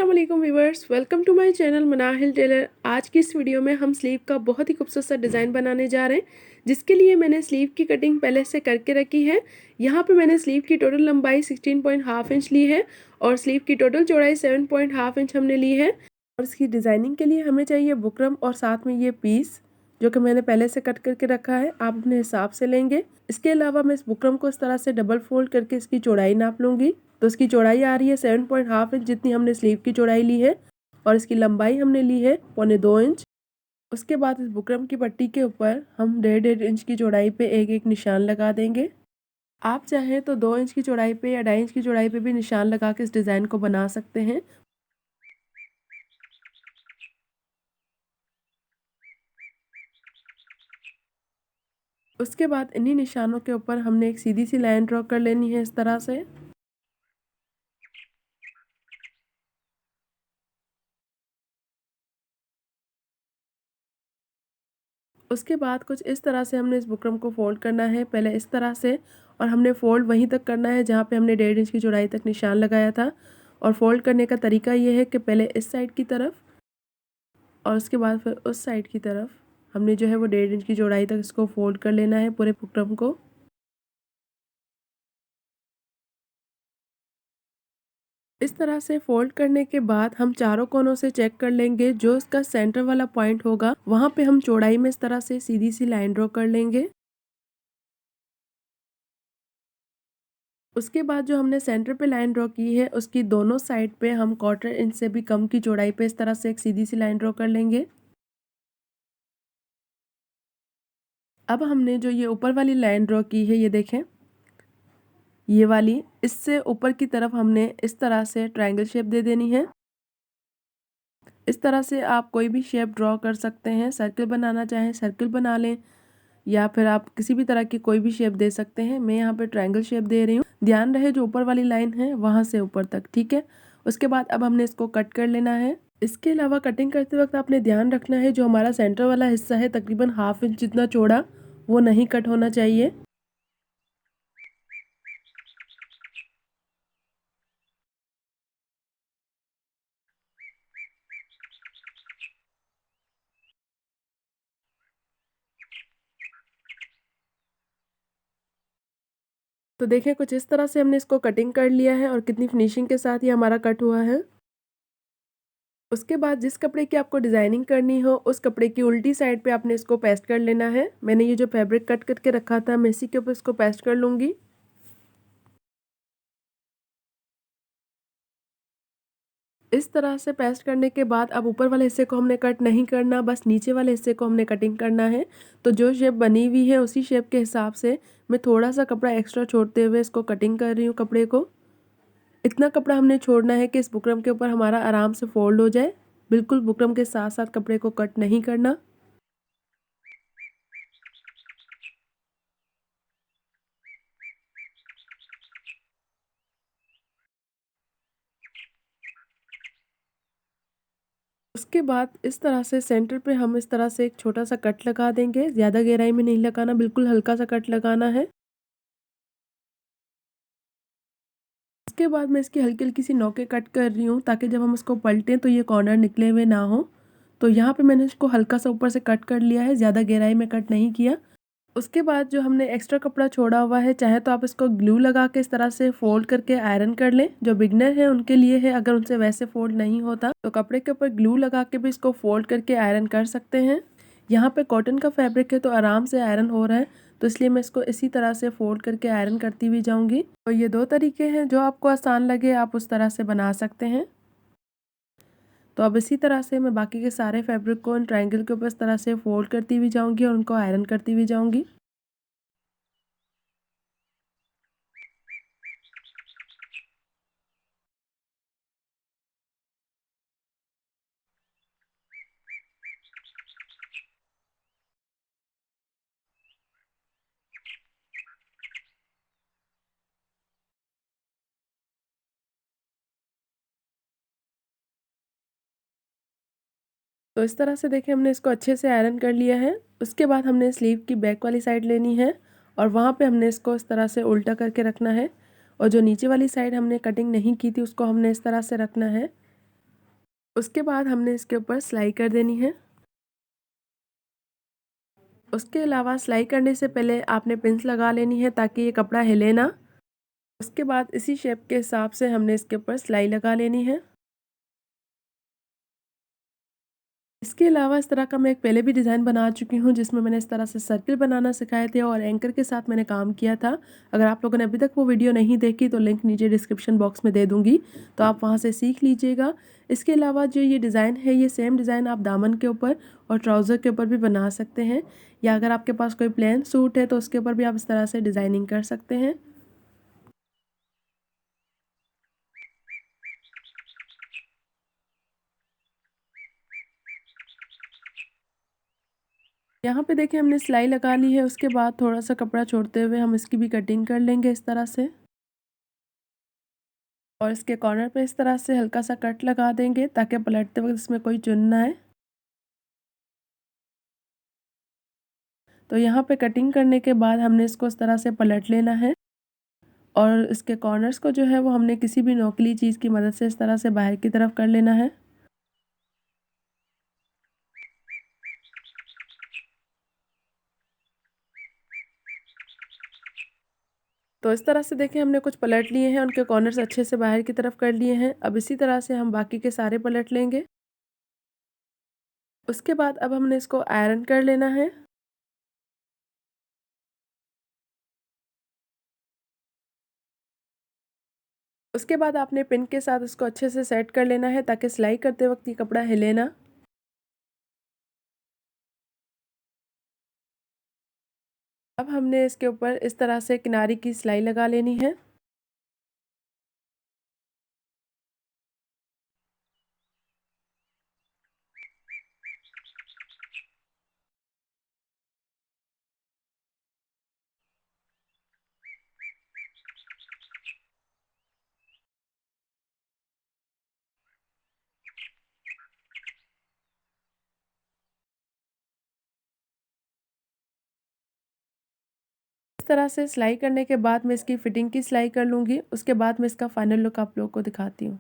अस्सलाम वालेकुम viewers, welcome to my channel Manahil Tailor. आज की इस वीडियो में हम स्लीव का बहुत ही खूबसूरत सा डिज़ाइन बनाने जा रहे हैं, जिसके लिए मैंने स्लीव की कटिंग पहले से करके रखी है। यहाँ पे मैंने स्लीव की टोटल लंबाई 16.5 इंच ली है और स्लीव की टोटल चौड़ाई 7.5 इंच हमने ली है। और इसकी डिज़ाइनिंग के लिए हमें चाहिए बुकरम और साथ में ये पीस, जो कि मैंने पहले से कट करके रखा है। आप अपने हिसाब से लेंगे। इसके अलावा मैं इस बुकरम को इस तरह से डबल फोल्ड करके इसकी चौड़ाई नाप लूँगी। तो इसकी चौड़ाई आ रही है 7.5 इंच, जितनी हमने स्लीव की चौड़ाई ली है, और इसकी लंबाई हमने ली है 1.25 इंच। उसके बाद इस बुकरम की पट्टी के ऊपर हम 1.5 इंच की चौड़ाई पे एक एक निशान लगा देंगे। आप चाहें तो 2 इंच की चौड़ाई पे या 2.5 इंच की चौड़ाई पे भी निशान लगा के इस डिज़ाइन को बना सकते हैं। उसके बाद इन्हीं निशानों के ऊपर हमने एक सीधी सी लाइन ड्रॉ कर लेनी है इस तरह से। उसके बाद कुछ इस तरह से हमने इस बुकरम को फोल्ड करना है, पहले इस तरह से, और हमने फोल्ड वहीं तक करना है जहाँ पे हमने 1.5 इंच की चौड़ाई तक निशान लगाया था। और फोल्ड करने का तरीका ये है कि पहले इस साइड की तरफ और उसके बाद फिर उस साइड की तरफ हमने जो है वो 1.5 इंच की चौड़ाई तक इसको फोल्ड कर लेना है पूरे बुकरम को। इस तरह से फोल्ड करने के बाद हम चारों कोनों से चेक कर लेंगे। जो इसका सेंटर वाला पॉइंट होगा वहाँ पे हम चौड़ाई में इस तरह से सीधी सी लाइन ड्रॉ कर लेंगे। उसके बाद जो हमने सेंटर पे लाइन ड्रॉ की है, उसकी दोनों साइड पे हम 1/4 इंच से भी कम की चौड़ाई पे इस तरह से एक सीधी सी लाइन ड्रॉ कर लेंगे। अब हमने जो ये ऊपर वाली लाइन ड्रॉ की है, ये देखें, ये वाली, इससे ऊपर की तरफ हमने इस तरह से ट्रायंगल शेप दे देनी है। इस तरह से आप कोई भी शेप ड्रॉ कर सकते हैं। सर्कल बनाना चाहें सर्कल बना लें, या फिर आप किसी भी तरह की कोई भी शेप दे सकते हैं। मैं यहाँ पे ट्रायंगल शेप दे रही हूँ। ध्यान रहे जो ऊपर वाली लाइन है वहाँ से ऊपर तक, ठीक है। उसके बाद अब हमने इसको कट कर लेना है। इसके अलावा कटिंग करते वक्त आपने ध्यान रखना है जो हमारा सेंटर वाला हिस्सा है तकरीबन 1/2 इंच जितना चौड़ा, वो नहीं कट होना चाहिए। तो देखें, कुछ इस तरह से हमने इसको कटिंग कर लिया है और कितनी फिनिशिंग के साथ ये हमारा कट हुआ है। उसके बाद जिस कपड़े की आपको डिज़ाइनिंग करनी हो, उस कपड़े की उल्टी साइड पे आपने इसको पेस्ट कर लेना है। मैंने ये जो फैब्रिक कट करके रखा था, मैं इसी के ऊपर इसको पेस्ट कर लूँगी। इस तरह से पेस्ट करने के बाद अब ऊपर वाले हिस्से को हमने कट नहीं करना, बस नीचे वाले हिस्से को हमने कटिंग करना है। तो जो शेप बनी हुई है उसी शेप के हिसाब से मैं थोड़ा सा कपड़ा एक्स्ट्रा छोड़ते हुए इसको कटिंग कर रही हूँ कपड़े को। इतना कपड़ा हमने छोड़ना है कि इस बुकरम के ऊपर हमारा आराम से फोल्ड हो जाए। बिल्कुल बुकरम के साथ साथ कपड़े को कट नहीं करना। उसके बाद इस तरह से सेंटर पे हम इस तरह से एक छोटा सा कट लगा देंगे। ज़्यादा गहराई में नहीं लगाना, बिल्कुल हल्का सा कट लगाना है। इसके बाद मैं इसकी हल्की हल्की सी नोकें कट कर रही हूँ, ताकि जब हम इसको पलटें तो ये कॉर्नर निकले हुए ना हो। तो यहाँ पे मैंने इसको हल्का सा ऊपर से कट कर लिया है, ज़्यादा गहराई में कट नहीं किया। उसके बाद जो हमने एक्स्ट्रा कपड़ा छोड़ा हुआ है, चाहे तो आप इसको ग्लू लगा के इस तरह से फोल्ड करके आयरन कर लें। जो बिगनर है उनके लिए है, अगर उनसे वैसे फोल्ड नहीं होता तो कपड़े के ऊपर ग्लू लगा के भी इसको फोल्ड करके आयरन कर सकते हैं। यहाँ पे कॉटन का फैब्रिक है तो आराम से आयरन हो रहा है, तो इसलिए मैं इसको इसी तरह से फोल्ड करके आयरन करती हुई जाऊँगी। तो ये दो तरीके हैं, जो आपको आसान लगे आप उस तरह से बना सकते हैं। तो अब इसी तरह से मैं बाकी के सारे फैब्रिक को इन ट्रायंगल के ऊपर इस तरह से फोल्ड करती हुई जाऊँगी और उनको आयरन करती हुई जाऊँगी। तो इस तरह से देखिए हमने इसको अच्छे से आयरन कर लिया है। उसके बाद हमने स्लीव की बैक वाली साइड लेनी है और वहाँ पे हमने इसको इस तरह से उल्टा करके रखना है, और जो नीचे वाली साइड हमने कटिंग नहीं की थी उसको हमने इस तरह से रखना है। उसके बाद हमने इसके ऊपर सिलाई कर देनी है। उसके अलावा सिलाई करने से पहले आपने पिन्स लगा लेनी है ताकि ये कपड़ा हिले ना। उसके बाद इसी शेप के हिसाब से हमने इसके ऊपर सिलाई लगा लेनी है। इसके अलावा इस तरह का मैं एक पहले भी डिज़ाइन बना चुकी हूँ जिसमें मैंने इस तरह से सर्किल बनाना सिखाए थे और एंकर के साथ मैंने काम किया था। अगर आप लोगों ने अभी तक वो वीडियो नहीं देखी तो लिंक नीचे डिस्क्रिप्शन बॉक्स में दे दूँगी, तो आप वहाँ से सीख लीजिएगा। इसके अलावा जो ये डिज़ाइन है, ये सेम डिज़ाइन आप दामन के ऊपर और ट्राउज़र के ऊपर भी बना सकते हैं, या अगर आपके पास कोई प्लेन सूट है तो उसके ऊपर भी आप इस तरह से डिज़ाइनिंग कर सकते हैं। यहाँ पे देखिए हमने सिलाई लगा ली है। उसके बाद थोड़ा-सा कपड़ा छोड़ते हुए हम इसकी भी कटिंग कर लेंगे इस तरह से। और इसके कॉर्नर पे इस तरह से हल्का-सा कट लगा देंगे ताकि पलटते वक़्त इसमें कोई चुन ना आए। तो यहाँ पे कटिंग करने के बाद हमने इसको इस तरह से पलट लेना है और इसके कॉर्नर्स को जो है वो हमने किसी भी नोकीली चीज़ की मदद से इस तरह से बाहर की तरफ कर लेना है। तो इस तरह से देखिए हमने कुछ पलट लिए हैं, उनके कॉर्नर्स अच्छे से बाहर की तरफ कर लिए हैं। अब इसी तरह से हम बाकी के सारे पलट लेंगे। उसके बाद अब हमने इसको आयरन कर लेना है। उसके बाद आपने पिन के साथ इसको अच्छे से सेट कर लेना है ताकि सिलाई करते वक़्त ये कपड़ा हिले ना। अब हमने इसके ऊपर इस तरह से किनारे की सिलाई लगा लेनी है। इस तरह से सिलाई करने के बाद मैं इसकी फिटिंग की सिलाई कर लूँगी। उसके बाद मैं इसका फाइनल लुक आप लोगों को दिखाती हूँ।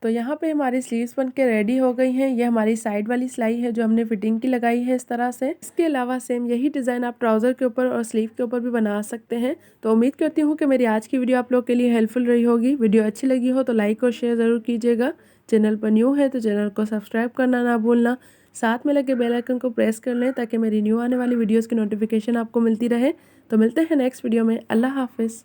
तो यहाँ पे हमारी स्लीव्स बन के रेडी हो गई हैं। ये हमारी साइड वाली सिलाई है जो हमने फिटिंग की लगाई है इस तरह से। इसके अलावा सेम यही डिज़ाइन आप ट्राउज़र के ऊपर और स्लीव के ऊपर भी बना सकते हैं। तो उम्मीद करती हूँ कि मेरी आज की वीडियो आप लोग के लिए हेल्पफुल रही होगी। वीडियो अच्छी लगी हो तो लाइक और शेयर ज़रूर कीजिएगा। चैनल पर न्यू है तो चैनल को सब्सक्राइब करना ना भूलना। साथ में लगे बेल आइकन को प्रेस कर लें ताकि मेरी न्यू आने वाली वीडियोज़ की नोटिफिकेशन आपको मिलती रहे। तो मिलते हैं नेक्स्ट वीडियो में। अल्लाह हाफ़िज़।